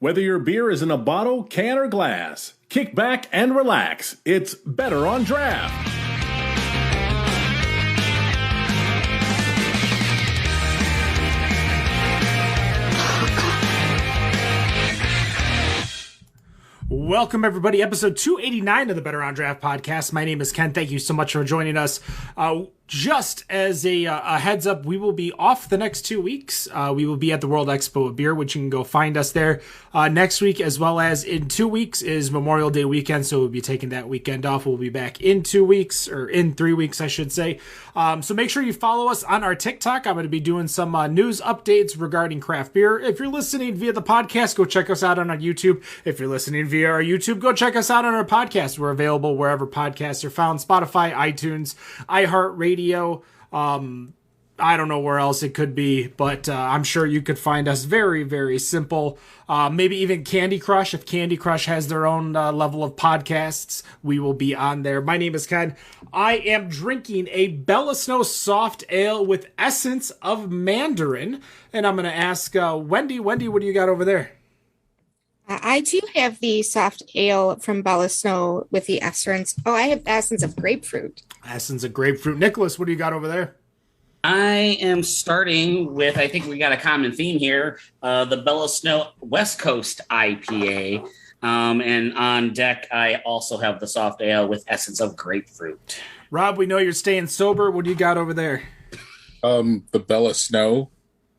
Whether your beer is in a bottle, can, or glass, kick back and relax. It's better on draft. Welcome, everybody. Episode 289 of the Better on Draft podcast. My name is Ken. Thank you so much for joining us. Just as a heads up, we will be off the next 2 weeks. We will be at the World Expo of Beer, which you can go find us there next week, as well as in 2 weeks is Memorial Day weekend. So we'll be taking that weekend off. We'll be back in 2 weeks, or in 3 weeks, I should say. So make sure you follow us on our TikTok. I'm going to be doing some news updates regarding craft beer. If you're listening via the podcast, go check us out on our YouTube. If you're listening via our YouTube, go check us out on our podcast. We're available wherever podcasts are found: Spotify, iTunes, iHeartRadio. I don't know where else it could be, but I'm sure you could find us very, very simple. Maybe even Candy Crush. If Candy Crush has their own level of podcasts, we will be on there. My name is Ken. I am drinking a Bella Snow Soft Ale with essence of mandarin, and I'm going to ask Wendy. Wendy, what do you got over there? I too have the soft ale from Bella Snow with the essence. Oh, I have the essence of grapefruit. Essence of grapefruit. Nicholas, what do you got over there? I am starting with, I think we got a common theme here, the Bella Snow West Coast IPA. And on deck, I also have the soft ale with essence of grapefruit. Rob, we know you're staying sober. What do you got over there? The Bella Snow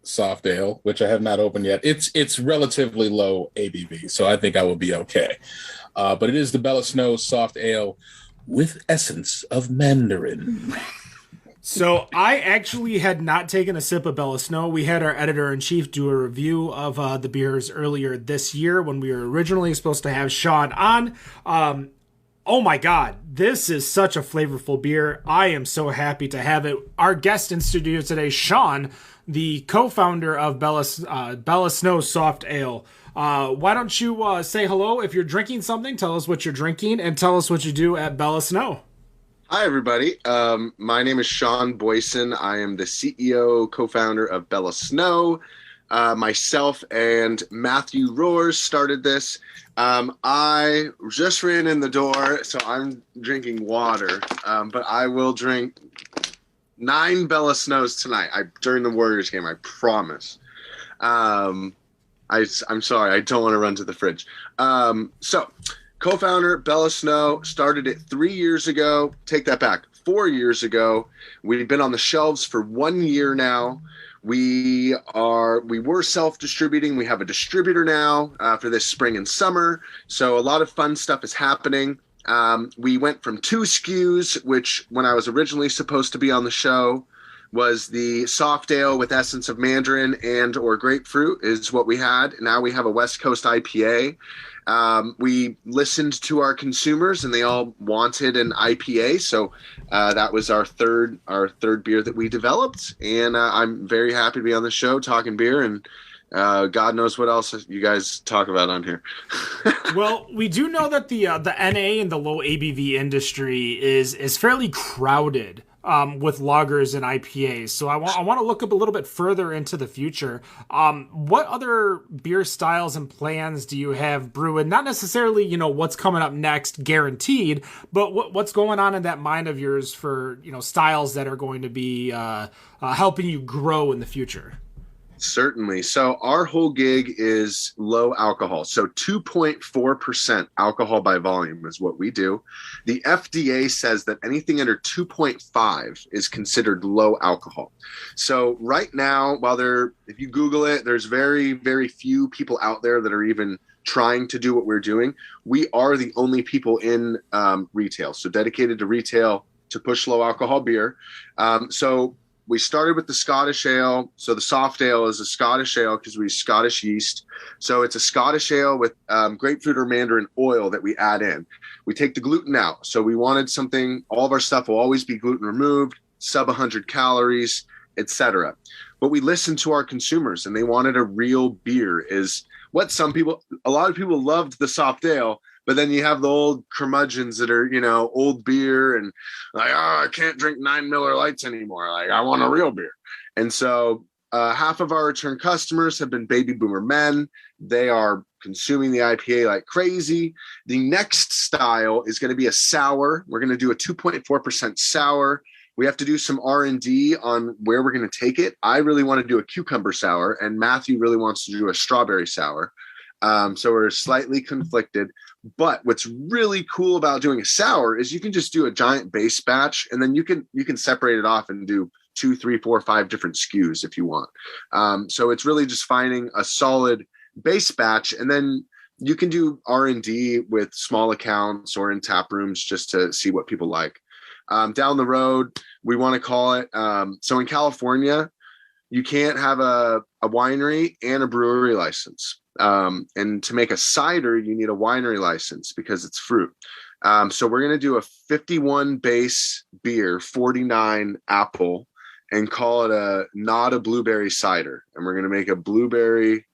Soft Ale, which I have not opened yet. It's relatively low ABV, so I think I will be okay. But it is the Bella Snow Soft Ale with essence of mandarin. So I actually had not taken a sip of Bella Snow. We had our editor-in-chief do a review of the beers earlier this year when we were originally supposed to have Sean on. Oh my God, this is such a flavorful beer. I am so happy to have it. Our guest in studio today, Sean, the co-founder of Bella Snow Soft Ale. Why don't you say hello? If you're drinking something, tell us what you're drinking and tell us what you do at Bella Snow. Hi, everybody. My name is Sean Boisson. I am the CEO, co-founder of Bella Snow. Myself and Matthew Roars started this. I just ran in the door, so I'm drinking water, but I will drink 9 Bella Snows tonight during the Warriors game, I promise. I'm sorry, I don't want to run to the fridge. So, co-founder, Bella Snow, started it 3 years ago. Take that back, 4 years ago. We've been on the shelves for 1 year now. We were self-distributing. We have a distributor now for this spring and summer. So a lot of fun stuff is happening. We went from 2 SKUs, which when I was originally supposed to be on the show was the soft ale with essence of mandarin and or grapefruit is what we had. Now we have a West Coast IPA. We listened to our consumers and they all wanted an IPA. So that was our third beer that we developed. And I'm very happy to be on the show talking beer, and God knows what else you guys talk about on here. Well, we do know that the NA and the low ABV industry is fairly crowded with lagers and IPAs. So I want to look up a little bit further into the future. What other beer styles and plans do you have brewing? Not necessarily, what's coming up next guaranteed, but what's going on in that mind of yours for, styles that are going to be helping you grow in the future? Certainly. So our whole gig is low alcohol. So 2.4% alcohol by volume is what we do. The FDA says that anything under 2.5 is considered low alcohol. So right now, if you Google it, there's very, very few people out there that are even trying to do what we're doing. We are the only people in retail, so dedicated to retail to push low alcohol beer. So we started with the Scottish ale. So the soft ale is a Scottish ale because we use Scottish yeast. So it's a Scottish ale with grapefruit or mandarin oil that we add in. We take the gluten out. So we wanted something, all of our stuff will always be gluten removed, sub 100 calories, etc. But we listened to our consumers and they wanted a real beer is what a lot of people loved the soft ale. But then you have the old curmudgeons that are, old beer and like, I can't drink 9 Miller Lights anymore. Like, I want a real beer. And so half of our return customers have been baby boomer men. They are consuming the IPA like crazy. The next style is going to be a sour. We're going to do a 2.4% sour. We have to do some R&D on where we're going to take it. I really want to do a cucumber sour, and Matthew really wants to do a strawberry sour. So we're slightly conflicted. But what's really cool about doing a sour is you can just do a giant base batch, and then you can separate it off and do 2, 3, 4, 5 different SKUs if you want. So it's really just finding a solid base batch, and then you can do R&D with small accounts or in tap rooms just to see what people like. Down the road, we want to call it. So in California, you can't have a winery and a brewery license. And to make a cider, you need a winery license because it's fruit. So we're going to do a 51 base beer, 49 apple, and call it not a blueberry cider. And we're going to make a blueberry.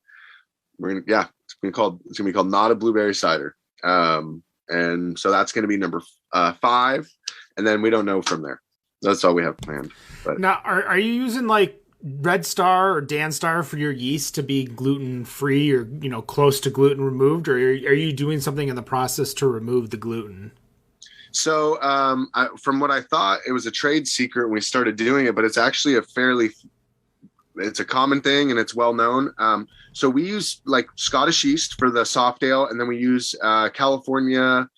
It's going to be called not a blueberry cider. And so that's going to be number 5. And then we don't know from there. That's all we have planned. But now, are you using like Red Star or Dan Star for your yeast to be gluten free or, close to gluten removed, or are you doing something in the process to remove the gluten? So from what I thought, it was a trade secret when we started doing it, but it's actually it's a common thing and it's well known. So we use like Scottish yeast for the soft ale, and then we use California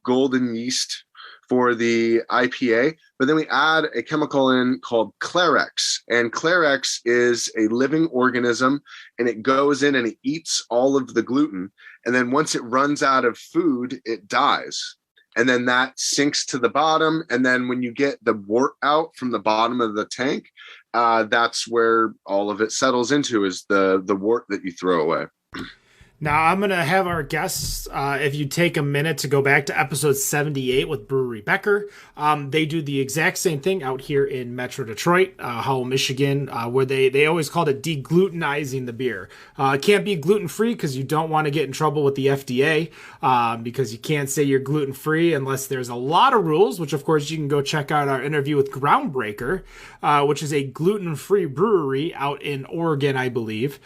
golden yeast for the IPA, but then we add a chemical in called Clarex, and Clarex is a living organism, and it goes in and it eats all of the gluten, and then once it runs out of food, it dies, and then that sinks to the bottom, and then when you get the wort out from the bottom of the tank, that's where all of it settles into, is the wort that you throw away. Now, I'm going to have our guests, if you take a minute to go back to episode 78 with Brewery Becker, they do the exact same thing out here in Metro Detroit, Howell, Michigan, where they always called it deglutenizing the beer. It can't be gluten-free because you don't want to get in trouble with the FDA, because you can't say you're gluten-free unless there's a lot of rules, which, of course, you can go check out our interview with Groundbreaker, which is a gluten-free brewery out in Oregon, I believe.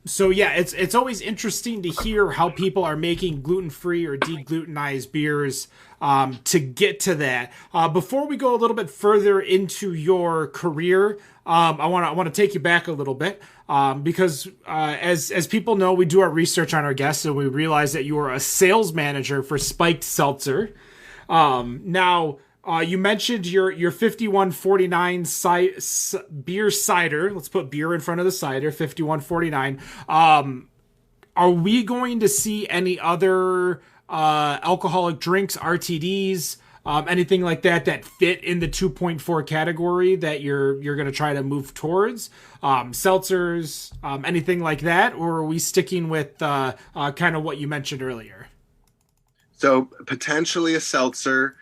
So, yeah, it's always interesting to hear how people are making gluten-free or deglutenized beers to get to that. Before we go a little bit further into your career, I want to take you back a little bit because as people know, we do our research on our guests, and we realize that you are a sales manager for Spiked Seltzer. Now, you mentioned your 5149 beer cider. Let's put beer in front of the cider, 5149. Are we going to see any other alcoholic drinks, RTDs, anything like that fit in the 2.4 category that you're going to try to move towards? Seltzers, anything like that? Or are we sticking with kind of what you mentioned earlier? So potentially a seltzer.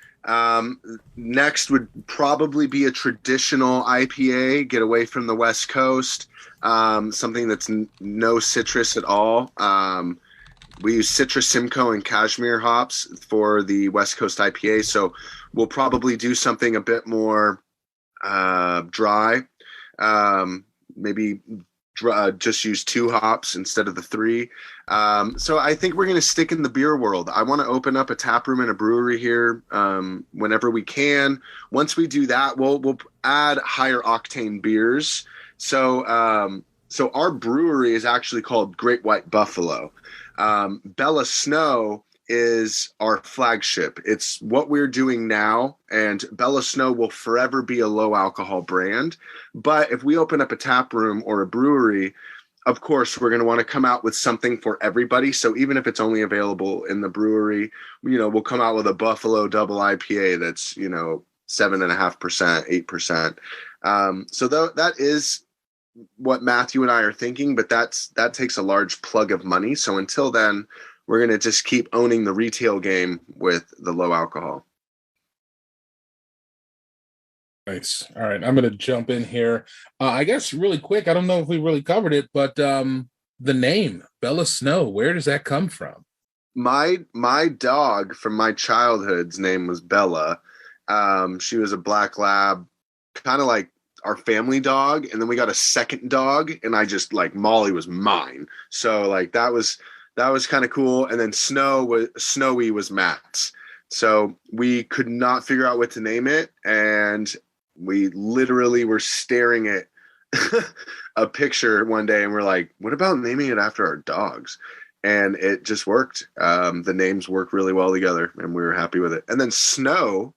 Next would probably be a traditional IPA, get away from the West Coast. Something that's no citrus at all. We use Citra, Simcoe, and Cashmere hops for the West Coast IPA, so we'll probably do something a bit more dry. Maybe just use 2 hops instead of the 3. So I think we're going to stick in the beer world. I want to open up a tap room and a brewery here whenever we can. Once we do that, we'll add higher octane beers. So our brewery is actually called Great White Buffalo. Bella Snow is our flagship. It's what we're doing now, and Bella Snow will forever be a low alcohol brand. But if we open up a tap room or a brewery, of course, we're going to want to come out with something for everybody. So even if it's only available in the brewery, we'll come out with a Buffalo double IPA that's, 7.5%, 8%. So that is what Matthew and I are thinking, but that takes a large plug of money. So until then, we're going to just keep owning the retail game with the low alcohol. Nice. All right. I'm going to jump in here. I guess really quick, I don't know if we really covered it, but the name Bella Snow, where does that come from? My dog from my childhood's name was Bella. She was a black lab, kind of like our family dog, and then we got a second dog, and I just like Molly was mine. So like that was kind of cool. And then Snowy was Matt's. So we could not figure out what to name it, and we literally were staring at a picture one day, and we're like, what about naming it after our dogs? And it just worked. The names work really well together, and we were happy with it. And then Snow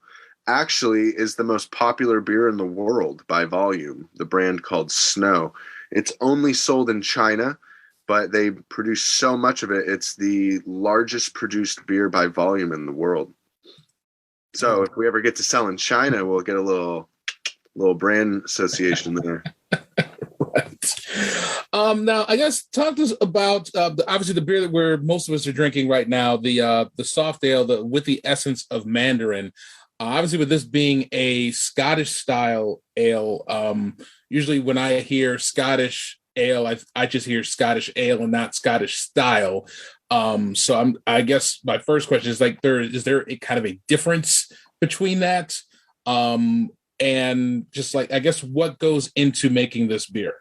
actually is the most popular beer in the world by volume, the brand called Snow. It's only sold in China, but they produce so much of it. It's the largest produced beer by volume in the world. So if we ever get to sell in China, we'll get a little brand association there. Right. Now, I guess talk to us about obviously the beer that most of us are drinking right now, the soft ale with the essence of mandarin. Obviously, with this being a Scottish style ale, usually when I hear Scottish ale, I just hear Scottish ale and not Scottish style. So I guess my first question is like, is there a kind of a difference between that? And just like, I guess what goes into making this beer?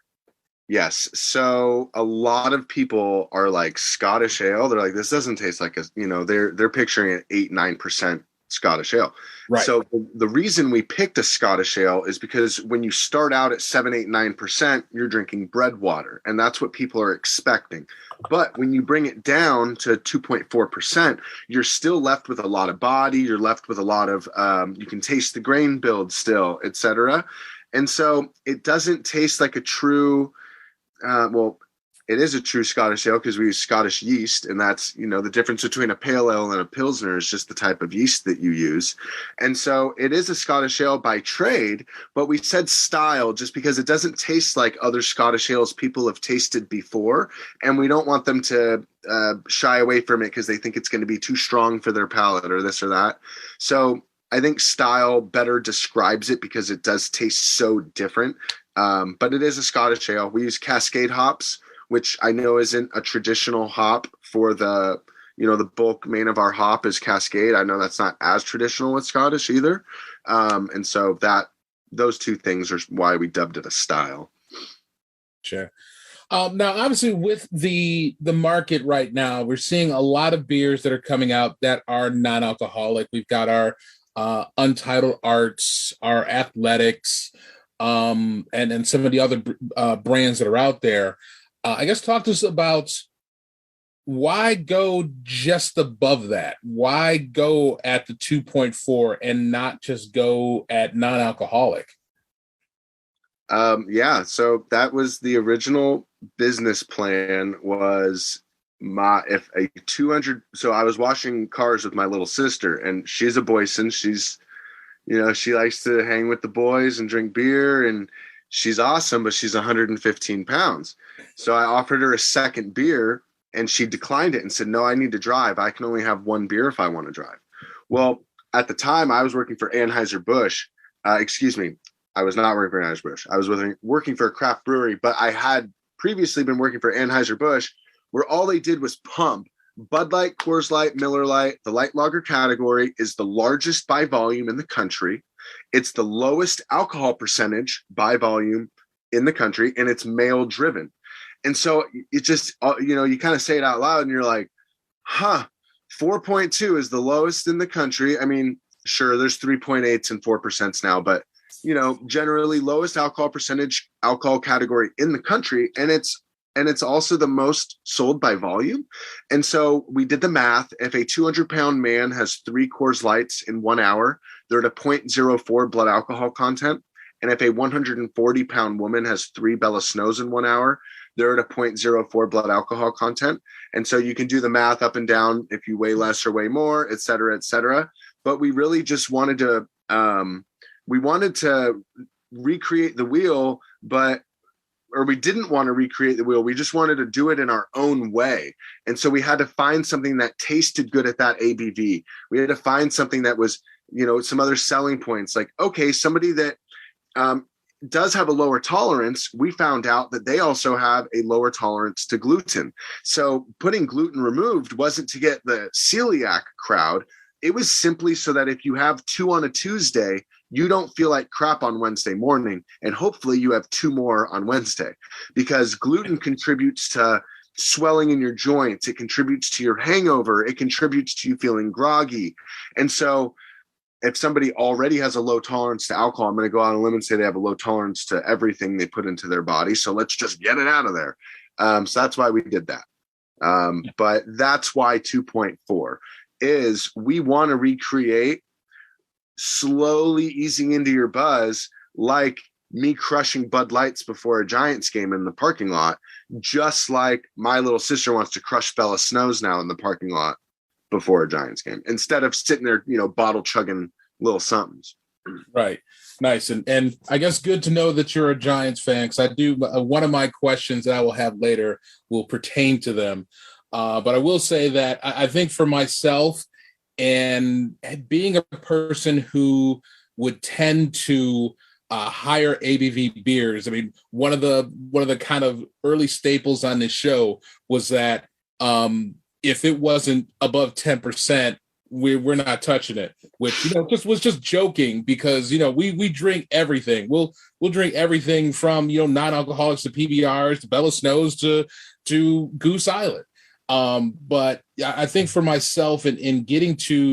Yes. So a lot of people are like Scottish ale. They're like, this doesn't taste like they're picturing it 8-9% Scottish ale. Right. So the reason we picked a Scottish ale is because when you start out at 7-9%, you're drinking bread water, and that's what people are expecting. But when you bring it down to 2.4%, you're still left with a lot of body. You're left with a lot of, you can taste the grain build still, etc. And so it doesn't taste like a true, it is a true Scottish ale because we use Scottish yeast, and that's, the difference between a pale ale and a pilsner is just the type of yeast that you use. And so it is a Scottish ale by trade, but we said style just because it doesn't taste like other Scottish ales people have tasted before, and we don't want them to shy away from it because they think it's going to be too strong for their palate or this or that. So I think style better describes it because it does taste so different. But it is a Scottish ale. We use Cascade hops, which I know isn't a traditional hop for the bulk main of our hop is Cascade. I know that's not as traditional with Scottish either. And so those two things are why we dubbed it a style. Sure. Now, obviously, with the market right now, we're seeing a lot of beers that are coming out that are non-alcoholic. We've got our Untitled Arts, our Athletics, and some of the other brands that are out there. I guess talk to us about why go just above that? Why go at the 2.4 and not just go at non-alcoholic? So that was the original business plan was if a 200. So I was washing cars with my little sister, and she's a Boisson. She's, she likes to hang with the boys and drink beer, and she's awesome, but she's 115 pounds. So I offered her a second beer, and she declined it and said, no, I need to drive. I can only have one beer if I want to drive. Well, at the time I was working for Anheuser-Busch. I was not working for Anheuser-Busch. I was working for a craft brewery, but I had previously been working for Anheuser-Busch, where all they did was pump Bud Light, Coors Light, Miller Light. The light lager category is the largest by volume in the country. It's the lowest alcohol percentage by volume in the country, and it's male driven. And so it just, you kind of say it out loud and you're like, 4.2 is the lowest in the country. I mean, sure, there's 3.8s and 4% now, but generally lowest alcohol percentage alcohol category in the country. And it's also the most sold by volume. And so we did the math. If a 200-pound man has 3 Coors Lights in 1 hour, they're at a 0.04 blood alcohol content. And if a 140-pound woman has 3 Bella Snows in 1 hour, they're at a 0.04 blood alcohol content. And so you can do the math up and down if you weigh less or weigh more, et cetera, et cetera. But we really just wanted to, recreate the wheel, we didn't want to recreate the wheel. We just wanted to do it in our own way. And so we had to find something that tasted good at that ABV. We had to find something that was, some other selling points. Like, okay, somebody that does have a lower tolerance, we found out that they also have a lower tolerance to gluten. So putting gluten removed wasn't to get the celiac crowd. it was simply so that if you have 2 on a Tuesday, you don't feel like crap on Wednesday morning. And hopefully you have 2 more on Wednesday, because gluten contributes to swelling in your joints. It contributes to your hangover. It contributes to you feeling groggy. And so if somebody already has a low tolerance to alcohol, I'm going to go out on a limb and say they have a low tolerance to everything they put into their body. So let's just get it out of there. So that's why we did that. But that's why 2.4 is we want to recreate slowly easing into your buzz, like me crushing Bud Lights before a Giants game in the parking lot, just like my little sister wants to crush Bella Snows now in the parking lot before a Giants game, instead of sitting there, bottle chugging little somethings. Right. Nice. And I guess good to know that you're a Giants fan, because I do, one of my questions that I will have later will pertain to them. But I will say that I think for myself, and being a person who would tend to higher ABV beers, I mean, one of the kind of early staples on this show was that if it wasn't above 10%, we're not touching it, which was just joking, because we drink everything. We'll drink everything from non-alcoholics to PBRs to Bella Snows to Goose Island. But I think for myself, in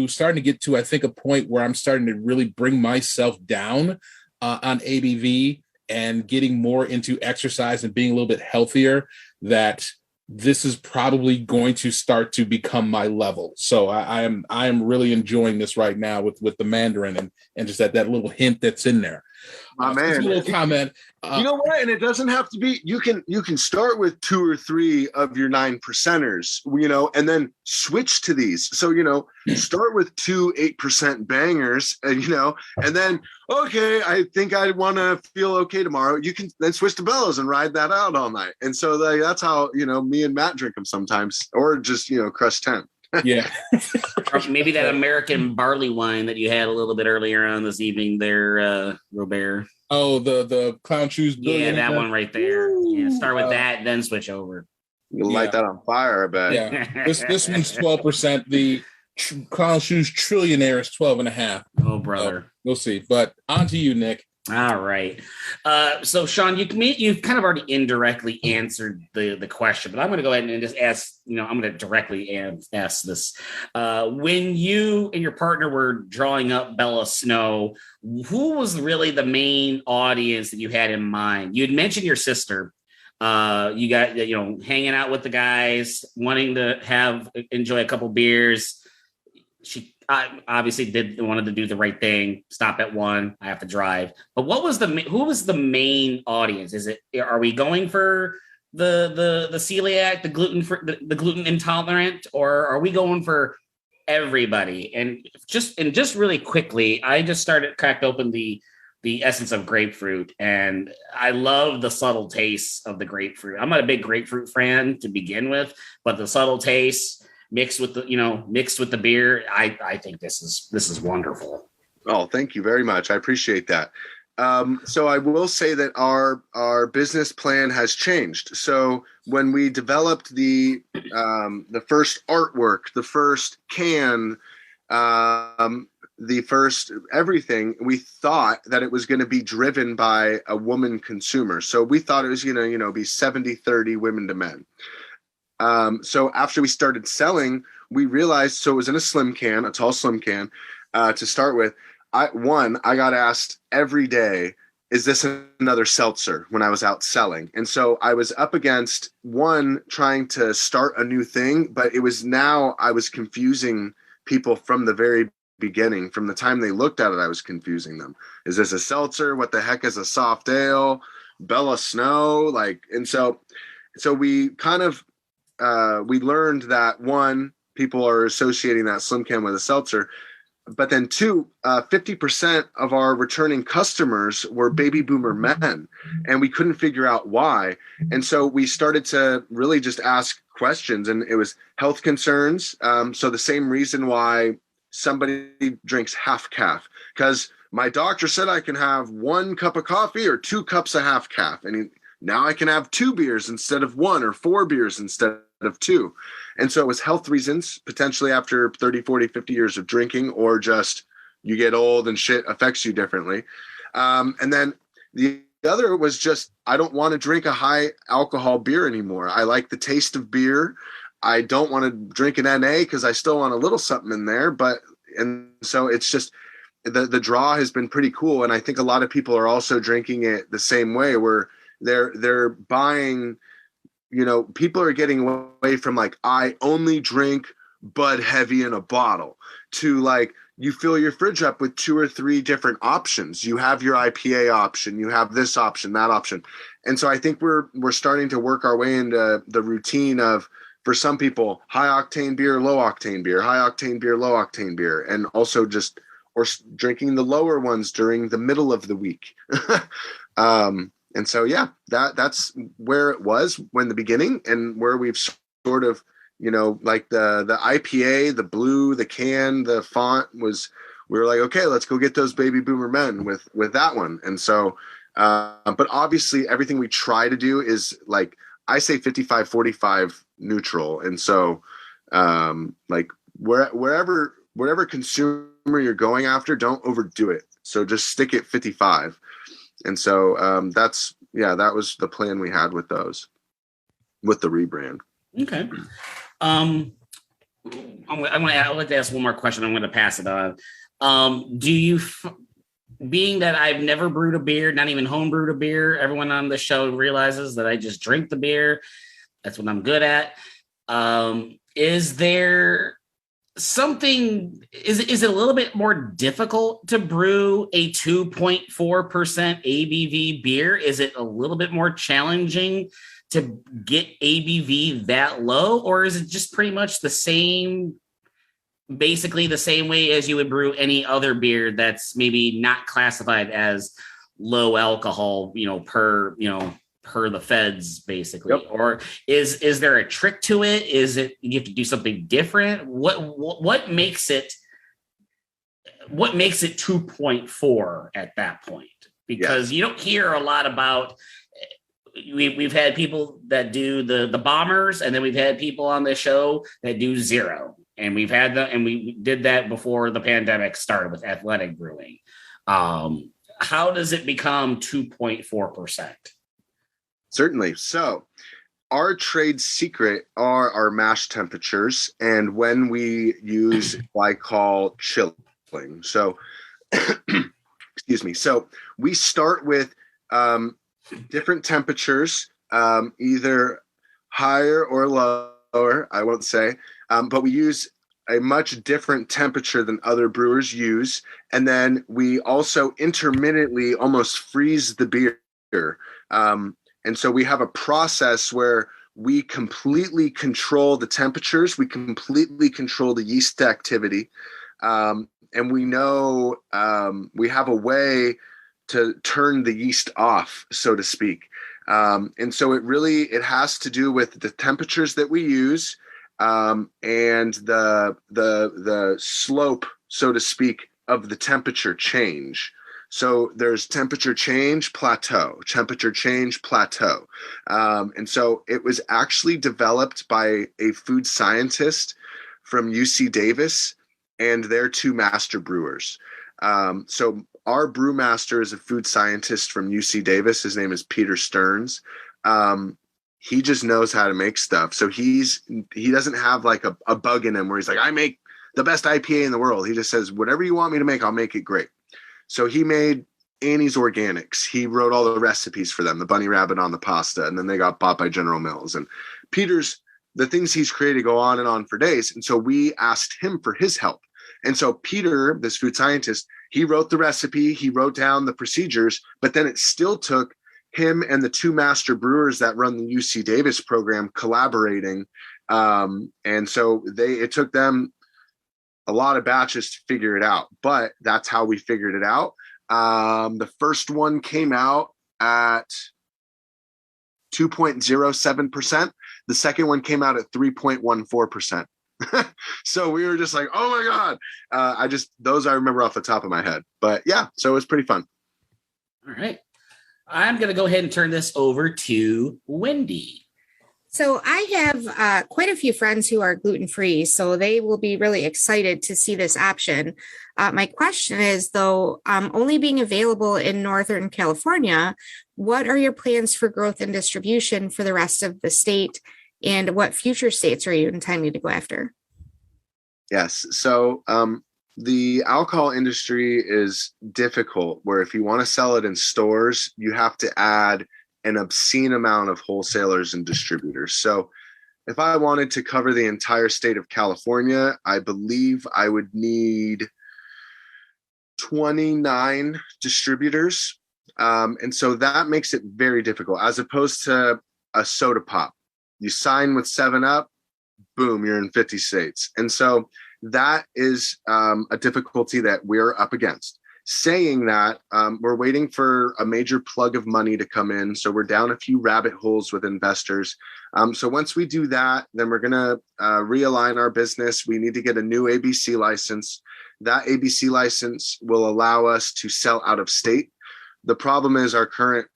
starting to get to I think a point where I'm starting to really bring myself down on ABV and getting more into exercise and being a little bit healthier, that this is probably going to start to become my level. So I am really enjoying this right now with the Mandarin and just that little hint that's in there. My man, a little comment. You know what? And it doesn't have to be. You can start with 2 or 3 of your 9%ers, and then switch to these. So start with 2 8% bangers, and and then okay, I think I want to feel okay tomorrow. You can then switch to Bellows and ride that out all night. And so that's how me and Matt drink them sometimes, or just crush 10. Yeah. Or maybe that American barley wine that you had a little bit earlier on this evening there, Robert. Oh, the Clown Shoes. Yeah, that one right there. Yeah, start with that, then switch over. You light that on fire, I bet. Yeah. This one's 12%. The Clown Shoes Trillionaire is 12.5. Oh, brother. We'll see. But on to you, Nick. All right. So, Sean, you've kind of already indirectly answered the question, but I'm going to go ahead and just ask, I'm going to directly ask this. When you and your partner were drawing up Bella Snow, who was really the main audience that you had in mind? You had mentioned your sister. You got, hanging out with the guys, wanting to enjoy a couple beers. She obviously wanted to do the right thing. Stop at 1. I have to drive. But who was the main audience? Are we going for the celiac, the gluten intolerant, or are we going for everybody? And just really quickly, I just cracked open the essence of grapefruit, and I love the subtle taste of the grapefruit. I'm not a big grapefruit fan to begin with, but the subtle taste mixed with the beer, I think this is wonderful. Oh, thank you very much. I appreciate that. So I will say that our business plan has changed. So when we developed the first artwork, the first can, the first everything, we thought that it was going to be driven by a woman consumer. So we thought it was going to be 70-30 women to men. So after we started selling, we realized, so it was in a tall slim can, to start with. I got asked every day, is this another seltzer, when I was out selling? And so I was up against trying to start a new thing, but I was confusing people from the very beginning. From the time they looked at it, I was confusing them. Is this a seltzer? What the heck is a soft ale? Bella Snow? And so we kind of, we learned that people are associating that slim can with a seltzer, but then 50% of our returning customers were baby boomer men, and we couldn't figure out why. And so we started to really just ask questions, and it was health concerns. So the same reason why somebody drinks half calf, because my doctor said I can have 1 cup of coffee or 2 cups of half calf, and now I can have 2 beers instead of 1, or 4 beers instead of 2. And so it was health reasons, potentially after 30, 40, 50 years of drinking, or just you get old and shit affects you differently. And then the other was just, I don't want to drink a high alcohol beer anymore. I like the taste of beer. I don't want to drink an NA because I still want a little something in there. And so it's just, the draw has been pretty cool. And I think a lot of people are also drinking it the same way, where they're buying, people are getting away from like, I only drink Bud Heavy in a bottle, to like, you fill your fridge up with 2 or 3 different options. You have your IPA option, you have this option, that option. And so I think we're starting to work our way into the routine of, for some people, high octane beer, low octane beer, high octane beer, low octane beer, and also just, or drinking the lower ones during the middle of the week. And so, yeah, that's where it was when the beginning, and where we've sort of, like the IPA, the blue, the can, the font was, we were like, okay, let's go get those baby boomer men with that one. And so, but obviously everything we try to do is like, I say 55, 45 neutral. And so, like wherever consumer you're going after, don't overdo it. So just stick at 55. And so, that was the plan we had with those, with the rebrand. Okay. I'd like to ask one more question. I'm going to pass it on. Being that I've never brewed a beer, not even home brewed a beer, everyone on the show realizes that I just drink the beer. That's what I'm good at. Is there something, is it a little bit more difficult to brew a 2.4% ABV beer? Is it a little bit more challenging to get ABV that low, or is it just pretty much the same, basically the same way as you would brew any other beer that's maybe not classified as low alcohol, per the feds, basically? Yep. Or is there a trick to it? Is it, you have to do something different? What makes it 2.4 at that point? Because you don't hear a lot about, we've had people that do the bombers, and then we've had people on the show that do 0. And we did that before the pandemic started with athletic brewing. How does it become 2.4%? Certainly. So our trade secret are our mash temperatures, and when we use what I call chilling. So, excuse me. So we start with different temperatures, either higher or lower, I won't say, but we use a much different temperature than other brewers use. And then we also intermittently almost freeze the beer. And so we have a process where we completely control the temperatures, we completely control the yeast activity, and we know we have a way to turn the yeast off, so to speak. And so it has to do with the temperatures that we use, and the slope, so to speak, of the temperature change. So there's temperature change, plateau, temperature change, plateau. And so it was actually developed by a food scientist from UC Davis and their 2 master brewers. So our brewmaster is a food scientist from UC Davis. His name is Peter Stearns. He just knows how to make stuff. So he doesn't have like a bug in him where he's like, I make the best IPA in the world. He just says, whatever you want me to make, I'll make it great. So he made Annie's Organics. He wrote all the recipes for them, the bunny rabbit on the pasta, and then they got bought by General Mills. And the things he's created go on and on for days. And so we asked him for his help. And so Peter, this food scientist, he wrote the recipe, he wrote down the procedures, but then it still took him and the 2 master brewers that run the UC Davis program collaborating. And so it took them a lot of batches to figure it out, but that's how we figured it out. The first one came out at 2.07%. The second one came out at 3.14%. So we were just like, oh my God. Those I remember off the top of my head, but yeah, so it was pretty fun. All right. I'm going to go ahead and turn this over to Wendy. So I have quite a few friends who are gluten-free, so they will be really excited to see this option. My question is, though, only being available in Northern California, what are your plans for growth and distribution for the rest of the state, and what future states are you intending to go after? Yes. So the alcohol industry is difficult, where if you want to sell it in stores, you have to add an obscene amount of wholesalers and distributors. So if I wanted to cover the entire state of California, I believe I would need 29 distributors. And so that makes it very difficult, as opposed to a soda pop. You sign with 7-Up, boom, you're in 50 states. And so that is a difficulty that we're up against. Saying that, we're waiting for a major plug of money to come in. So we're down a few rabbit holes with investors. So once we do that, then we're going to realign our business. We need to get a new ABC license. That ABC license will allow us to sell out of state. The problem is our current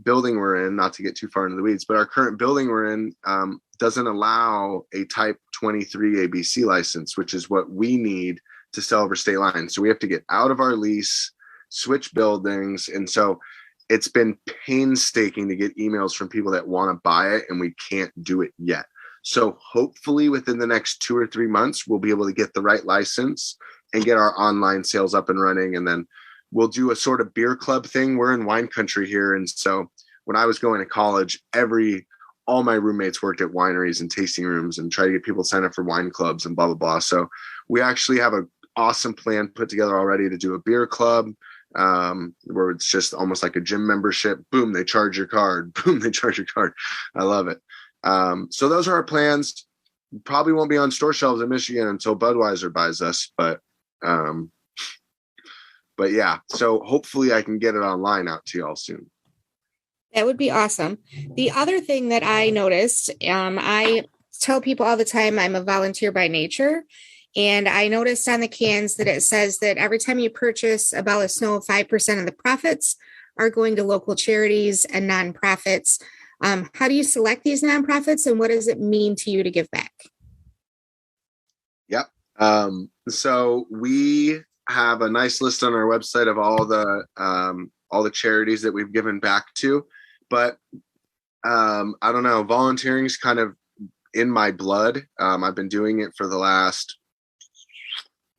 building we're in, not to get too far into the weeds, but our current building we're in doesn't allow a type 23 ABC license, which is what we need to sell over state lines. So we have to get out of our lease, switch buildings. And so it's been painstaking to get emails from people that want to buy it, and we can't do it yet. So hopefully within the next 2 or 3 months, we'll be able to get the right license and get our online sales up and running. And then we'll do a sort of beer club thing. We're in wine country here. And so when I was going to college, all my roommates worked at wineries and tasting rooms and try to get people to sign up for wine clubs and blah, blah, blah. So we actually have an awesome plan put together already to do a beer club, where it's just almost like a gym membership. Boom, they charge your card. Boom, they charge your card. I love it. So those are our plans. Probably won't be on store shelves in Michigan until Budweiser buys us, but yeah, so hopefully I can get it online out to y'all soon. That would be awesome. The other thing that I noticed, I tell people all the time I'm a volunteer by nature. And I noticed on the cans that it says that every time you purchase a Bella Snow, 5% of the profits are going to local charities and nonprofits. How do you select these nonprofits, and what does it mean to you to give back? Yep. So we have a nice list on our website of all the charities that we've given back to, but I don't know, volunteering is kind of in my blood. I've been doing it for the last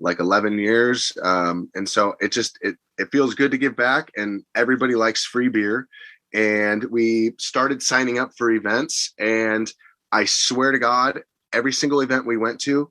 11 years. And so it feels good to give back, and everybody likes free beer. And we started signing up for events, and I swear to God, every single event we went to,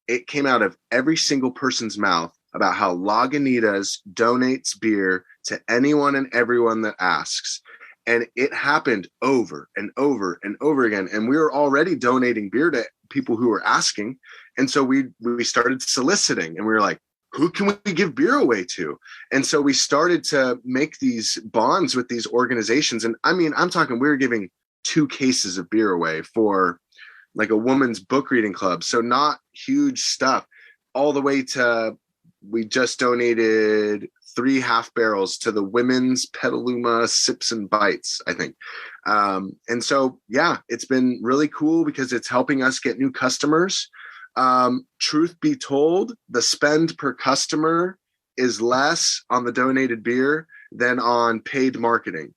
it came out of every single person's mouth about how Lagunitas donates beer to anyone and everyone that asks. And it happened over and over and over again. And we were already donating beer to people who were asking. And so we started soliciting, and we were like, who can we give beer away to? And so we started to make these bonds with these organizations. And I mean, I'm talking, we were giving 2 cases of beer away for like a woman's book reading club. So not huge stuff, all the way to, we just donated 3 half barrels to the Women's Petaluma Sips and Bites, I think. And so, yeah, it's been really cool because it's helping us get new customers. Truth be told, the spend per customer is less on the donated beer than on paid marketing.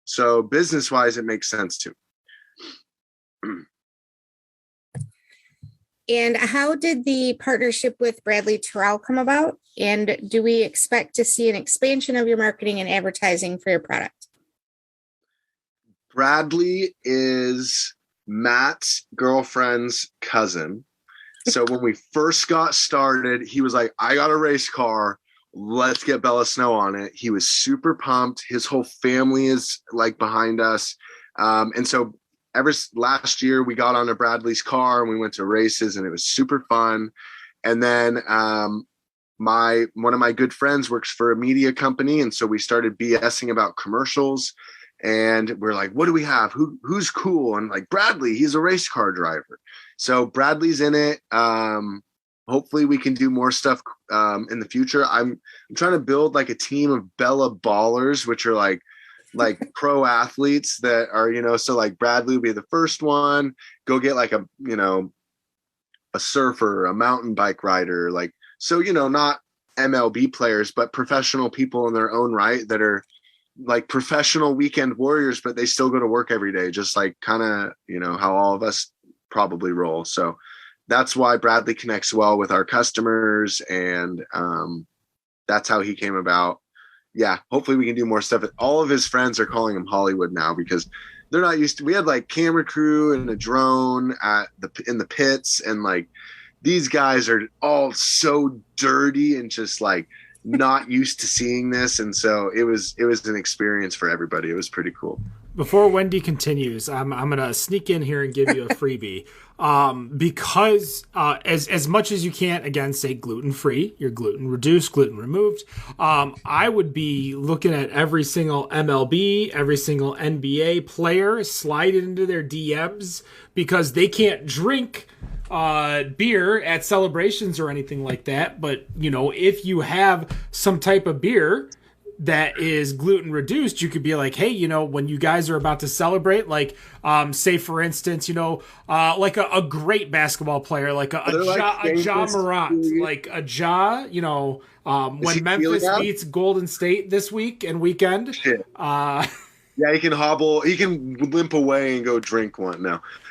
So business-wise, it makes sense too. And how did the partnership with Bradley Terrell come about? And do we expect to see an expansion of your marketing and advertising for your product? Bradley is Matt's girlfriend's cousin. So when we first got started, he was like, I got a race car. Let's get Bella Snow on it. He was super pumped. His whole family is like behind us. And so last year we got onto Bradley's car and we went to races, and it was super fun. And then one of my good friends works for a media company. And so we started BSing about commercials, and we're like, what do we have? Who's cool? And like, Bradley, he's a race car driver. So Bradley's in it. Hopefully we can do more stuff in the future. I'm trying to build like a team of Bella ballers, which are like like pro athletes that are, so like Bradley will be the first one, go get like a surfer, a mountain bike rider, like, so, not MLB players, but professional people in their own right that are like professional weekend warriors, but they still go to work every day, just like kind of, how all of us probably roll. So that's why Bradley connects well with our customers. And that's how he came about. Yeah. Hopefully we can do more stuff. All of his friends are calling him Hollywood now because they're not used to, we had like camera crew and a drone in the pits. And like, these guys are all so dirty and just like not used to seeing this. And so it was an experience for everybody. It was pretty cool. Before Wendy continues, I'm going to sneak in here and give you a freebie. Because as much as you can't, again, say gluten-free, you're gluten reduced, gluten removed. I would be looking at every single MLB, every single NBA player, slide it into their DMs because they can't drink beer at celebrations or anything like that. But, if you have some type of beer that is gluten reduced, you could be like, hey, when you guys are about to celebrate, like, say for instance, like a great basketball player, like a Ja Morant, like a Ja, when Memphis beats Golden State this week and weekend. Yeah, he can hobble. He can limp away and go drink one.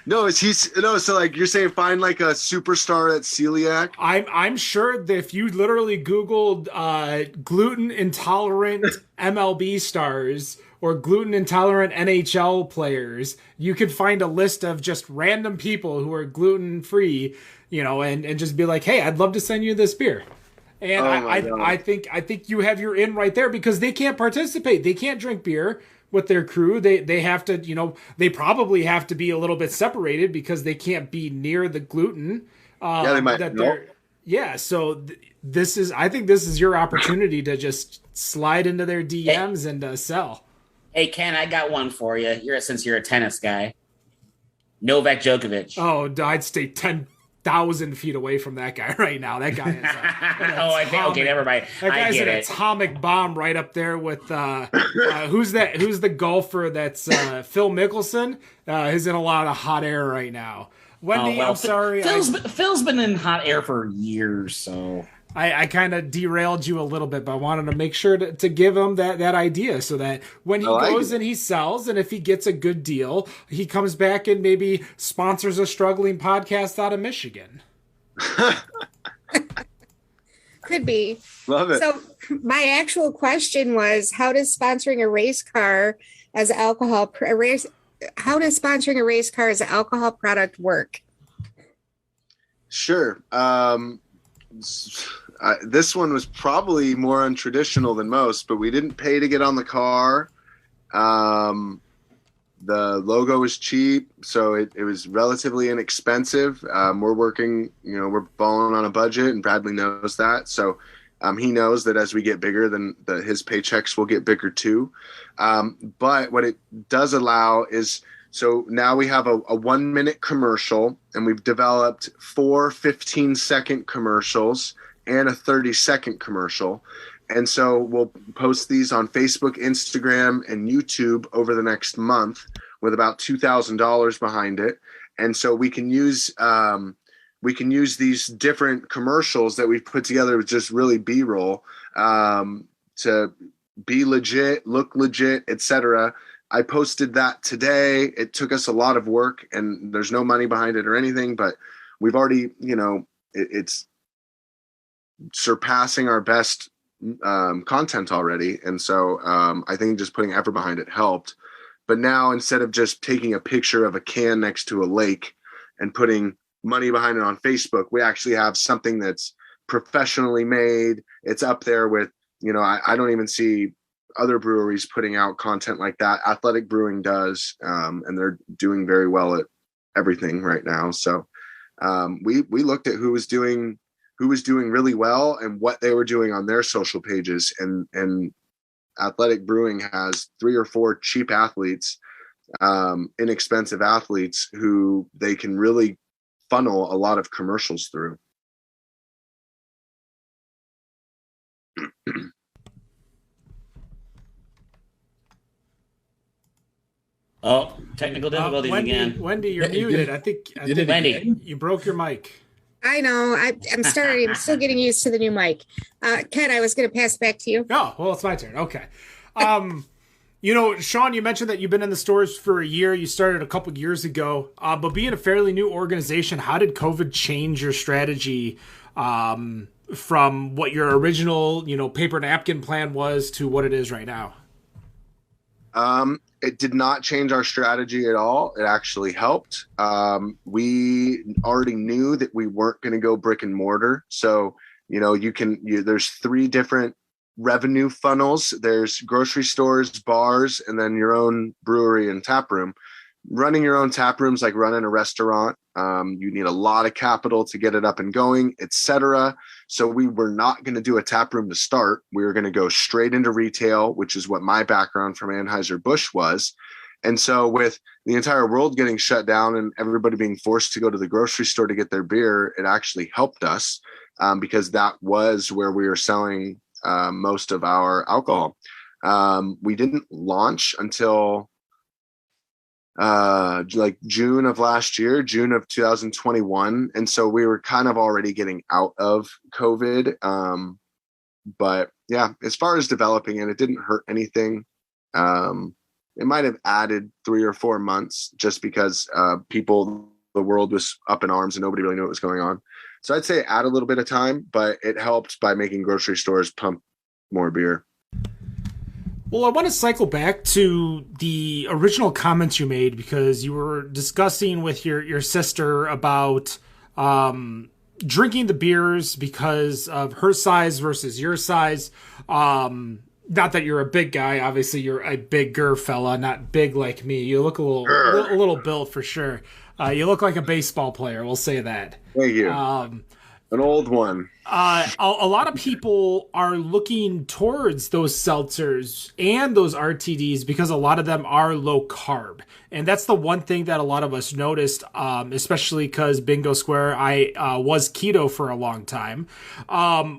So like you're saying, find like a superstar at celiac. I'm sure that if you literally Googled gluten intolerant MLB stars or gluten intolerant NHL players, you could find a list of just random people who are gluten free, and just be like, hey, I'd love to send you this beer. And I think you have your in right there because they can't participate. They can't drink beer with their crew. They have to, they probably have to be a little bit separated because they can't be near the gluten. They might. So I think this is your opportunity to just slide into their DMs and sell. Hey, Ken, I got one for you. Since you're a tennis guy. Novak Djokovic. Oh, I'd stay 10,000 feet away from that guy right now. That guy is okay, never mind. That guy's an atomic bomb right up there with who's the golfer that's Phil Mickelson? He's in a lot of hot air right now. Wendy, I'm sorry. Phil's been in hot air for years, so I kind of derailed you a little bit, but I wanted to make sure to give him that idea so that when he goes and he sells, and if he gets a good deal, he comes back and maybe sponsors a struggling podcast out of Michigan. Could be. Love it. So my actual question was, how does sponsoring a race car as alcohol product work? Sure. This one was probably more untraditional than most, but we didn't pay to get on the car. The logo was cheap, so it was relatively inexpensive. We're working, we're balling on a budget, and Bradley knows that. So he knows that as we get bigger, then his paychecks will get bigger too. But what it does allow is, so now we have a 1 minute commercial, and we've developed 4 15-second commercials and a 30-second commercial. And so we'll post these on Facebook, Instagram, and YouTube over the next month with about $2,000 behind it. And so we can use these different commercials that we've put together with just really B-roll to be legit, look legit, etc. I posted that today. It took us a lot of work, and there's no money behind it or anything, but we've already, it's surpassing our best content already. And so I think just putting effort behind it helped. But now, instead of just taking a picture of a can next to a lake and putting money behind it on Facebook, we actually have something that's professionally made. It's up there with, I don't even see other breweries putting out content like that. Athletic Brewing does, and they're doing very well at everything right now. So we looked at who was doing really well and what they were doing on their social pages, and Athletic Brewing has 3 or 4 cheap athletes, inexpensive athletes who they can really funnel a lot of commercials through. Oh, technical difficulties again. Wendy, you're muted. I think Wendy. you broke your mic. I know. I'm sorry. I'm still getting used to the new mic. Ken, I was going to pass back to you. Oh, well, it's my turn. Okay. Sean, you mentioned that you've been in the stores for a year. You started a couple years ago. But being a fairly new organization, how did COVID change your strategy from what your original, paper napkin plan was to what it is right now? It did not change our strategy at all. It actually helped. We already knew that we weren't going to go brick and mortar. So, there's 3 different revenue funnels. There's grocery stores, bars, and then your own brewery and taproom. Running your own taproom is like running a restaurant. You need a lot of capital to get it up and going, etc. So we were not going to do a taproom to start. We were going to go straight into retail, which is what my background from Anheuser-Busch was. And so with the entire world getting shut down and everybody being forced to go to the grocery store to get their beer, it actually helped us because that was where we were selling most of our alcohol. We didn't launch until June of last year, June of 2021. And so we were kind of already getting out of COVID. But yeah, as far as developing it didn't hurt anything. It might have added 3 or 4 months just because the world was up in arms and nobody really knew what was going on. So I'd say add a little bit of time, but it helped by making grocery stores pump more beer. Well, I want to cycle back to the original comments you made because you were discussing with your sister about drinking the beers because of her size versus your size. Not that you're a big guy. Obviously, you're a bigger fella, not big like me. You look a little built for sure. You look like a baseball player. We'll say that. Thank you. An old one. A lot of people are looking towards those seltzers and those RTDs because a lot of them are low carb. And that's the one thing that a lot of us noticed, especially because Bingo Square, I was keto for a long time.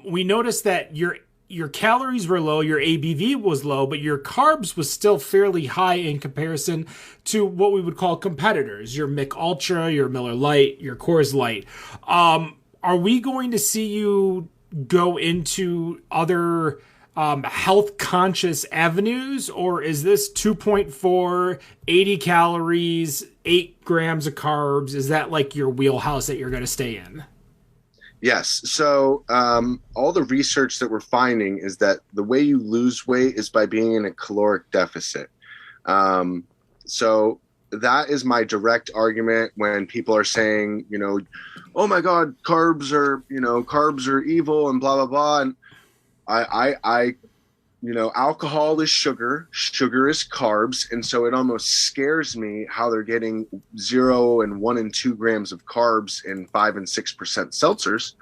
We noticed that your calories were low, your ABV was low, but your carbs was still fairly high in comparison to what we would call competitors, your Mick Ultra, your Miller Lite, your Coors Light. Are we going to see you go into other health-conscious avenues, or is this 2.4, 80 calories, 8 grams of carbs? Is that like your wheelhouse that you're going to stay in? Yes. So all the research that we're finding is that the way you lose weight is by being in a caloric deficit. So that is my direct argument when people are saying, oh my God, carbs are evil and blah, blah, blah. And I alcohol is sugar is carbs. And so it almost scares me how they're getting 0 and 1 and 2 grams of carbs in 5 and 6% seltzers.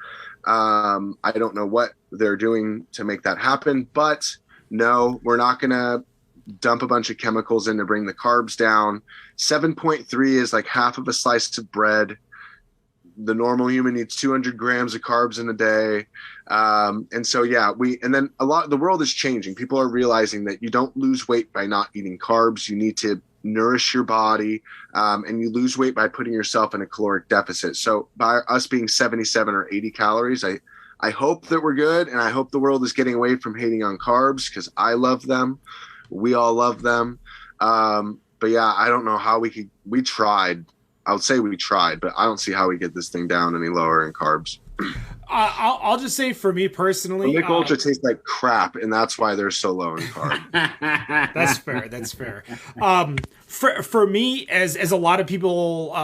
I don't know what they're doing to make that happen, but no, we're not going to dump a bunch of chemicals in to bring the carbs down. 7.3 is like half of a slice of bread. The normal human needs 200 grams of carbs in a day. And so, yeah, the world is changing. People are realizing that you don't lose weight by not eating carbs. You need to nourish your body, and you lose weight by putting yourself in a caloric deficit. So by us being 77 or 80 calories, I hope that we're good. And I hope the world is getting away from hating on carbs because I love them. We all love them. But yeah, I don't know how we tried. I would say we tried, but I don't see how we get this thing down any lower in carbs. I'll just say for me personally, Mick Ultra tastes like crap, and that's why they're so low in carb. That's fair. That's fair. For me, as a lot of people,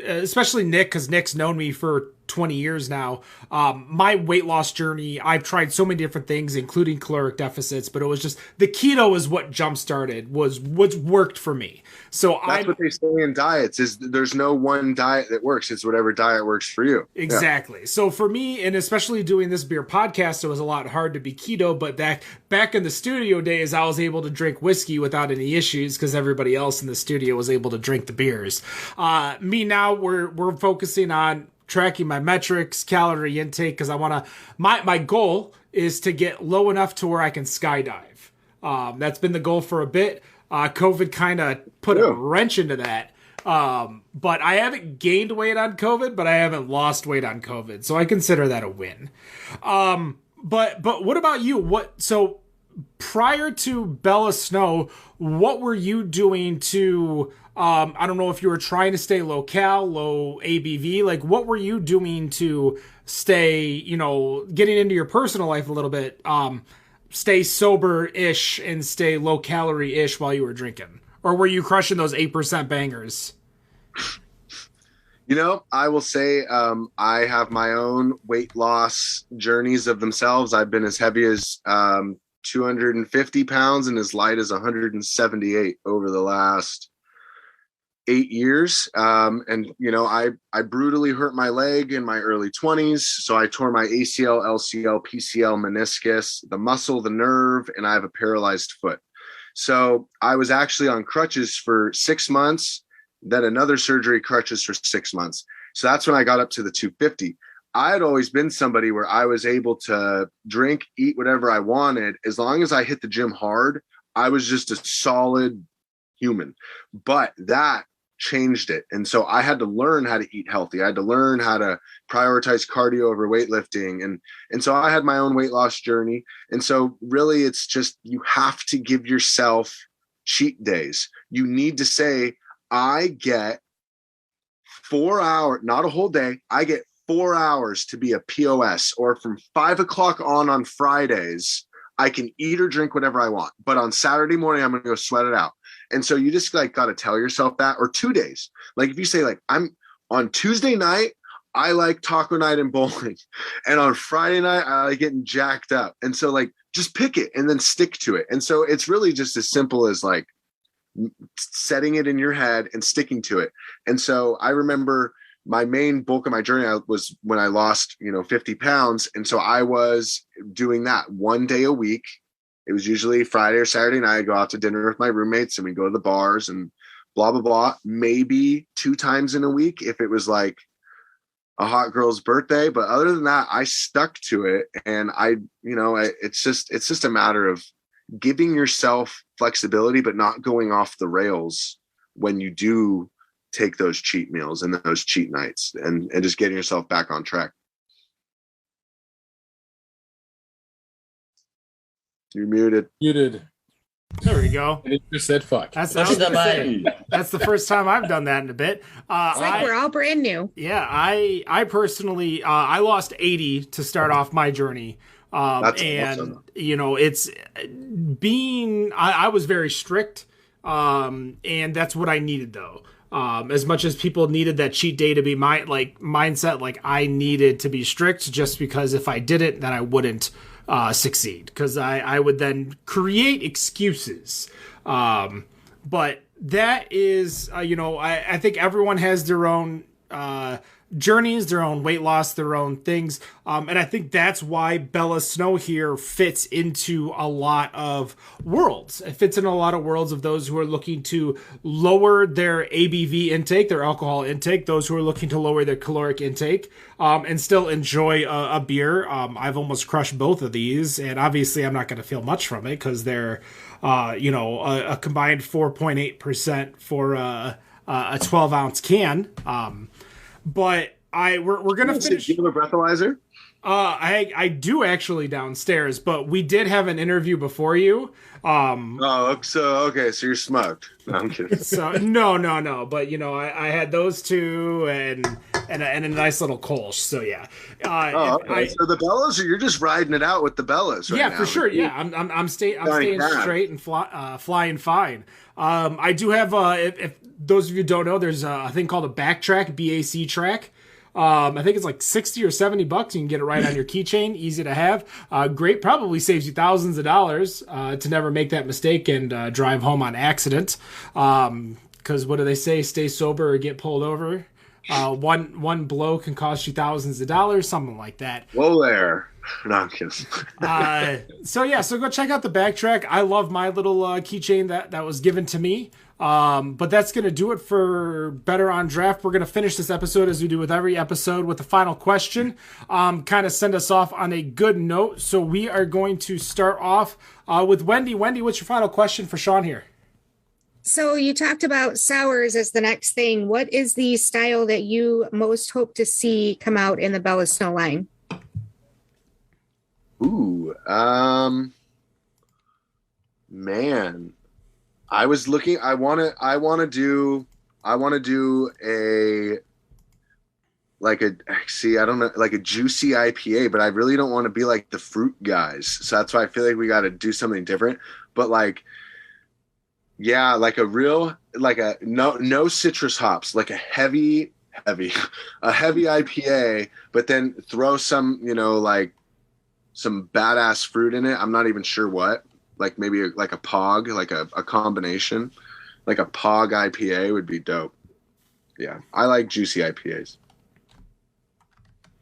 especially Nick, because Nick's known me for 20 years now, my weight loss journey, I've tried so many different things, including caloric deficits, but it was just the keto is what jump started, was what's worked for me. So that's what they say in diets is there's no one diet that works. It's whatever diet works for you. Exactly. Yeah. So for me, and especially doing this beer podcast, it was a lot hard to be keto, but back in the studio days, I was able to drink whiskey without any issues because everybody else in the studio was able to drink the beers. Me now, we're focusing on tracking my metrics, calorie intake, because I want to, my goal is to get low enough to where I can skydive. That's been the goal for a bit. COVID kind of put a wrench into that. But I haven't gained weight on COVID, but I haven't lost weight on COVID. So I consider that a win. But what about you? So prior to Bella Snow, what were you doing to, I don't know if you were trying to stay low ABV, like what were you doing to stay, getting into your personal life a little bit, stay sober-ish and stay low calorie-ish while you were drinking? Or were you crushing those 8% bangers? I will say I have my own weight loss journeys of themselves. I've been as heavy as 250 pounds and as light as 178 over the last 8 years. I brutally hurt my leg in my early 20s. So I tore my ACL, LCL, PCL, meniscus, the muscle, the nerve, and I have a paralyzed foot. So I was actually on crutches for 6 months, then another surgery, crutches for 6 months. So that's when I got up to the 250. I had always been somebody where I was able to drink, eat whatever I wanted. As long as I hit the gym hard, I was just a solid human. But that changed it. And so I had to learn how to eat healthy. I had to learn how to prioritize cardio over weightlifting. And so I had my own weight loss journey. And so really it's just, you have to give yourself cheat days. You need to say, I get 4 hours, not a whole day. I get 4 hours to be a POS, or from 5 o'clock on Fridays, I can eat or drink whatever I want. But on Saturday morning, I'm going to go sweat it out. And so you just got to tell yourself that, or 2 days. Like if you say I'm on Tuesday night, I like taco night and bowling. And on Friday night, I like getting jacked up. And so just pick it and then stick to it. And so it's really just as simple as setting it in your head and sticking to it. And so I remember my main bulk of my journey was when I lost, 50 pounds. And so I was doing that 1 day a week. It was usually Friday or Saturday night. I go out to dinner with my roommates and we go to the bars and blah, blah, blah. Maybe 2 times in a week if it was like a hot girl's birthday. But other than that, I stuck to it. And it's just a matter of giving yourself flexibility, but not going off the rails when you do take those cheat meals and those cheat nights, and just getting yourself back on track. You're muted. There we go. It just said fuck. That's the first time I've done that in a bit. It's like we're all brand new. Yeah, I personally, I lost 80 to start off my journey. That's and awesome. It's I was very strict, and that's what I needed though. As much as people needed that cheat day to be my mindset, I needed to be strict, just because if I didn't, then I wouldn't succeed, because I would then create excuses. But that is, I think everyone has their own journeys, their own weight loss, their own things. And I think that's why Bella Snow here fits into a lot of worlds. It fits in a lot of worlds of those who are looking to lower their ABV intake, their alcohol intake, those who are looking to lower their caloric intake, and still enjoy a beer. I've almost crushed both of these, and obviously I'm not going to feel much from it because they're, a combined 4.8% for a 12-ounce can. But we're gonna finish. Do you have a breathalyzer? I do actually downstairs, but we did have an interview before you. So you're smoked. No, I'm kidding. So no. But I had those two and a nice little Kolsch. So yeah. Okay. So the Bellas, you're just riding it out with the Bellas, right now. Yeah, for sure. Yeah, I'm staying straight and flying fine. I do have if those of you who don't know, there's a thing called a Backtrack BAC Track. I think it's like $60 or $70. You can get it right on your keychain. Easy to have. Great. Probably saves you thousands of dollars to never make that mistake and drive home on accident. Because what do they say? Stay sober or get pulled over. One blow can cost you thousands of dollars, something like that. Whoa there. No, I'm kidding. So go check out the Backtrack. I love my little keychain that was given to me. But that's going to do it for Better on Draft. We're going to finish this episode as we do with every episode with the final question. Kind of send us off on a good note. So we are going to start off with Wendy. Wendy, what's your final question for Sean here? So you talked about sours as the next thing. What is the style that you most hope to see come out in the Bella Snow line? Ooh, man, I was looking. I want to do a like a see. I don't know, like a juicy IPA, but I really don't want to be like the fruit guys. So that's why I feel like we got to do something different. But like, yeah, like a real like a no citrus hops, like a heavy IPA, but then throw some like some badass fruit in it. I'm not even sure what. Like maybe like a POG, like a combination, like a POG IPA would be dope. Yeah, I like juicy IPAs.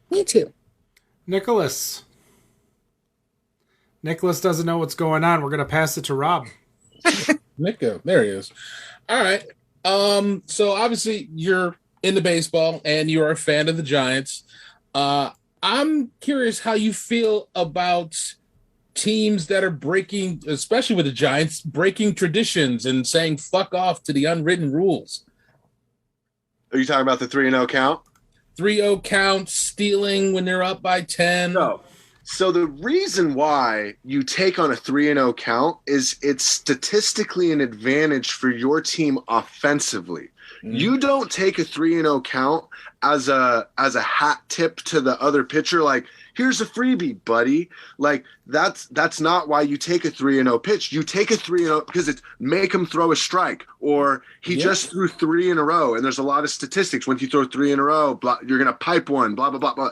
Me too. Nicholas doesn't know what's going on. We're going to pass it to Rob. Nico, there he is. All right. So obviously you're into baseball and you are a fan of the Giants. I'm curious how you feel about teams that are breaking, especially with the Giants, breaking traditions and saying fuck off to the unwritten rules. Are you talking about the 3-0 count? 3-0 count, stealing when they're up by 10. No. So the reason why you take on a 3-0 count is it's statistically an advantage for your team offensively. You don't take a 3-0 count as a hat tip to the other pitcher, like, here's a freebie, buddy. Like, that's not why you take a 3-0 pitch. You take a 3-0 because it's make him throw a strike, or he just threw 3 in a row. And there's a lot of statistics. Once you throw 3 in a row, you're going to pipe one, blah, blah, blah, blah.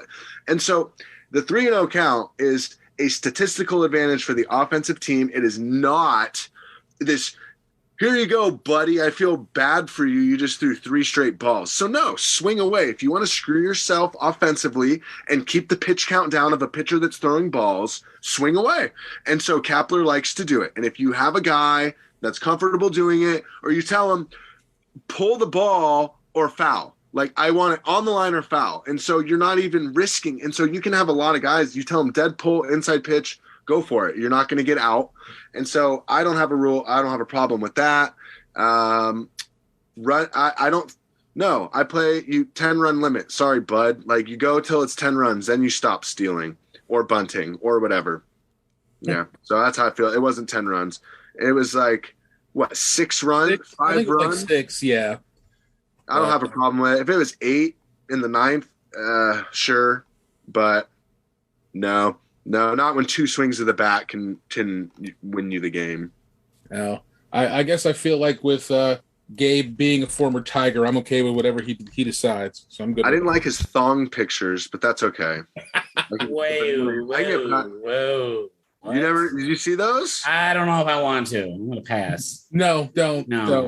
And so the 3-0 count is a statistical advantage for the offensive team. It is not this, here you go, buddy, I feel bad for you. You just threw 3 straight balls. So no, swing away. If you want to screw yourself offensively and keep the pitch count down of a pitcher that's throwing balls, swing away. And so Kapler likes to do it. And if you have a guy that's comfortable doing it, or you tell him, pull the ball or foul. Like, I want it on the line or foul. And so you're not even risking. And so you can have a lot of guys, you tell them dead pull, inside pitch, go for it. You're not going to get out. And so I don't have a rule. I don't have a problem with that. I play you 10 run limit. Sorry, bud. Like, you go till it's 10 runs, then you stop stealing or bunting or whatever. Yeah. So that's how I feel. It wasn't 10 runs. It was like, what, 6 runs? 5 runs? Like 6, yeah. I don't have a problem with it. If it was 8 in the 9th, sure. But no, not when 2 swings of the bat can win you the game. No, I guess I feel like with Gabe being a former Tiger, I'm okay with whatever he decides. So I'm good. I didn't like his thong pictures, but that's okay. Whoa. Did you see those? I don't know if I want to. I'm going to pass. No, don't.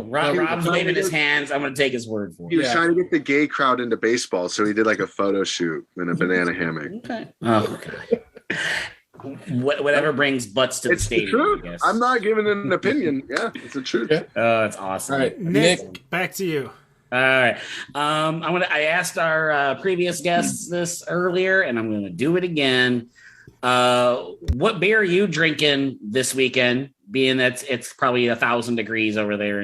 Rob's waving his hands. I'm going to take his word for it. He was trying to get the gay crowd into baseball, so he did like a photo shoot in a banana hammock. Okay. Oh, okay. Whatever brings butts to the stadium. It's the truth. I guess. I'm not giving an opinion. Yeah, it's the truth. Yeah. Oh, it's awesome. All right, Nick, back to you. All right. I asked our previous guests this earlier, and I'm going to do it again. What beer are you drinking this weekend? Being that it's probably 1,000 degrees over there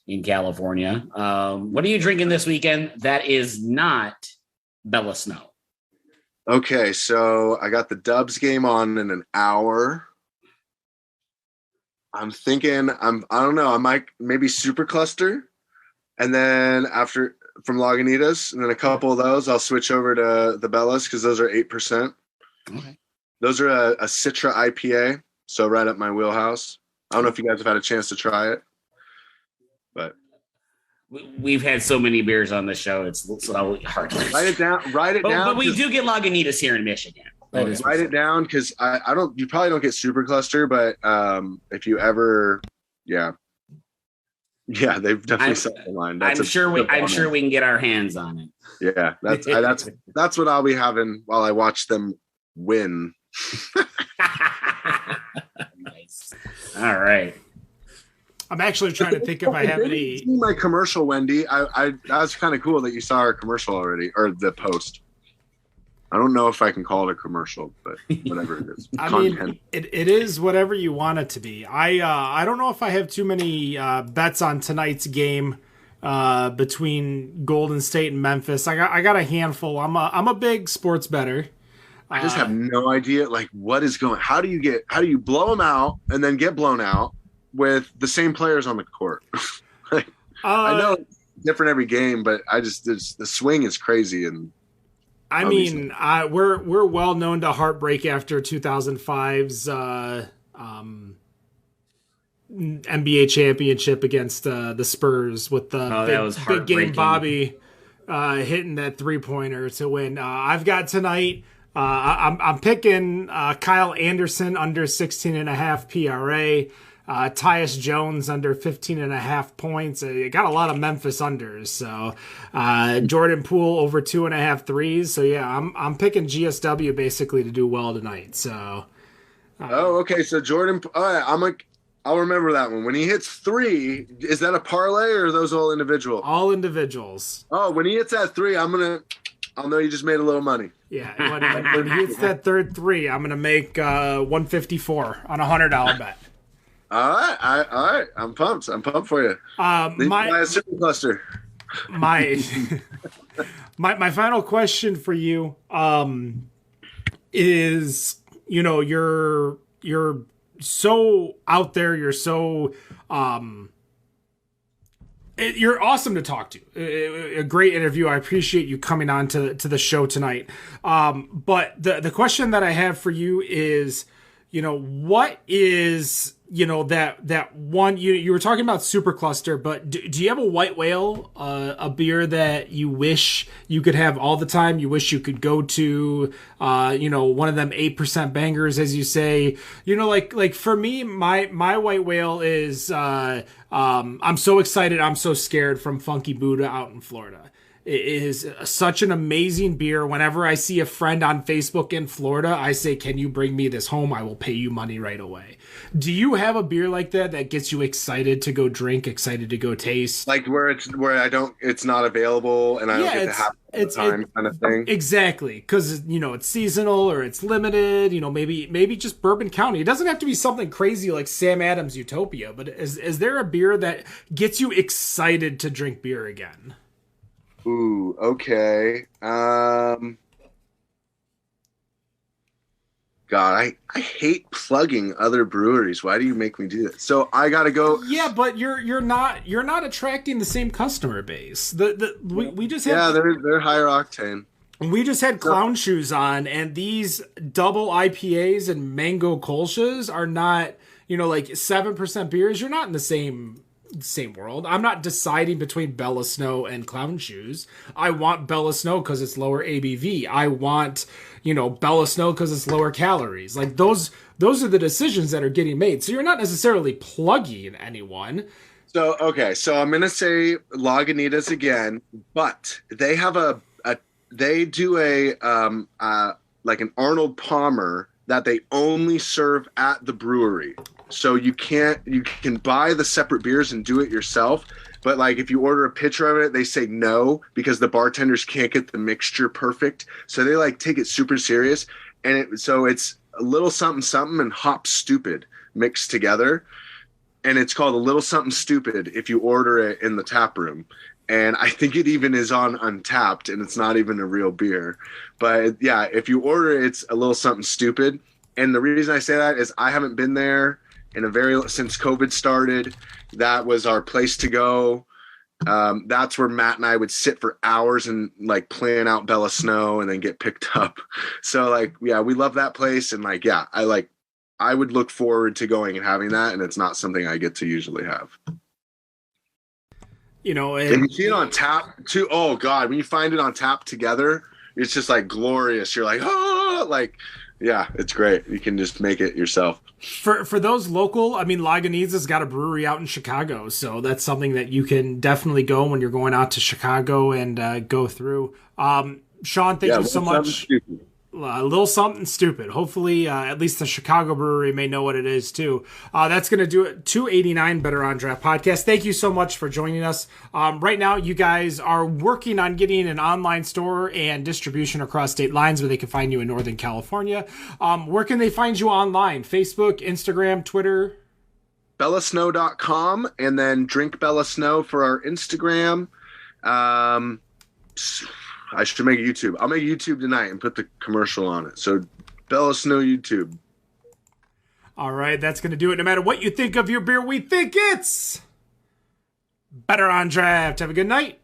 in California. What are you drinking this weekend that is not Bella Snow? Okay, so I got the Dubs game on in an hour. I'm thinking I don't know, I might maybe Super Cluster, and then after from Lagunitas, and then a couple of those I'll switch over to the Bellas because those are 8%. Okay. Those are a Citra IPA, so right up my wheelhouse. I don't know if you guys have had a chance to try it, but we've had so many beers on the show; it's so hard to write it down. But we do get Lagunitas here in Michigan. Write it down because I don't. You probably don't get Super Cluster, but if you ever, yeah, they've definitely set the line. I'm sure we can get our hands on it. Yeah, that's what I'll be having while I watch them win. Nice. All right. I'm actually trying to think if I have any. See my commercial, Wendy. I that was kind of cool that you saw our commercial already, or the post. I don't know if I can call it a commercial, but whatever it is. I mean, it is whatever you want it to be. I don't know if I have too many bets on tonight's game between Golden State and Memphis. I got a handful. I'm a big sports bettor. I just have no idea, like, what is going. How do you blow them out and then get blown out with the same players on the court? I know it's different every game, but the swing is crazy. And I mean, we're well known to heartbreak after 2005's NBA championship against the Spurs with the big game Bobby hitting that 3-pointer to win. I've got tonight. I'm picking Kyle Anderson under 16.5 PRA. Tyus Jones under 15.5 points. Got a lot of Memphis unders. So Jordan Poole over 2.5 threes. So yeah, I'm picking GSW basically to do well tonight. So okay. So Jordan, I'll remember that one. When he hits 3, is that a parlay or are those all individual? All individuals. Oh, when he hits that 3, I'll know you just made a little money. Yeah, when he hits that third 3, I'm gonna make 154 on a $100 bet. All right. I'm pumped for you. My super cluster. My final question for you is, you're so out there, you're so you're awesome to talk to. A great interview. I appreciate you coming on to the show tonight. But the question that I have for you is, what is, that one, you were talking about Super Cluster, but do you have a white whale, a beer that you wish you could have all the time? You wish you could go to, one of them 8% bangers, as you say, like for me, my white whale is, I'm so excited. I'm so scared from Funky Buddha out in Florida. It is such an amazing beer. Whenever I see a friend on Facebook in Florida, I say, can you bring me this home? I will pay you money right away. Do you have a beer like that gets you excited to go drink, excited to go taste? Like it's not available and I don't get to have it all the time kind of thing? Exactly. Because, it's seasonal or it's limited, maybe just Bourbon County. It doesn't have to be something crazy like Sam Adams Utopia, but is there a beer that gets you excited to drink beer again? Ooh, okay. God, I hate plugging other breweries. Why do you make me do that? So I gotta go. Yeah, but you're not attracting the same customer base. We just had, they're higher octane. We just had Clown Shoes on, and these double IPAs and mango kolschas are not, like 7% beers. You're not in the same world. I'm not deciding between Bella Snow and Clown Shoes. I want Bella Snow because it's lower ABV. I want, Bella Snow because it's lower calories. Like those are the decisions that are getting made. So you're not necessarily plugging anyone. So, okay. So I'm going to say Lagunitas again, but they have they do like an Arnold Palmer that they only serve at the brewery. So you can buy the separate beers and do it yourself. But like if you order a pitcher of it, they say no because the bartenders can't get the mixture perfect. So they like take it super serious. And so it's a little something something and hop stupid mixed together. And it's called a little something stupid if you order it in the tap room. And I think it even is on Untapped and it's not even a real beer. But yeah, if you order it, it's a little something stupid. And the reason I say that is I haven't been there since COVID started. That was our place to go. That's where Matt and I would sit for hours and like plan out Bella Snow and then get picked up. So like, yeah, we love that place. And like, yeah, I would look forward to going and having that. And it's not something I get to usually have. And you see it on tap too. Oh God, when you find it on tap together, it's just like glorious. You're like, oh, like, yeah, it's great. You can just make it yourself. For those local, I mean, Lagunitas got a brewery out in Chicago, so that's something that you can definitely go when you're going out to Chicago and go through. Sean, thank you so much. a little something stupid. Hopefully, at least the Chicago brewery may know what it is too. That's going to do it. 289 Better on Draft podcast. Thank you so much for joining us. Right now, you guys are working on getting an online store and distribution across state lines where they can find you in Northern California. Where can they find you online? Facebook, Instagram, Twitter? bellasnow.com, and then Drink Bella Snow for our Instagram. I should make a YouTube. I'll make a YouTube tonight and put the commercial on it. So Bella Snow YouTube. All right, that's going to do it. No matter what you think of your beer, we think it's Better on Draft. Have a good night.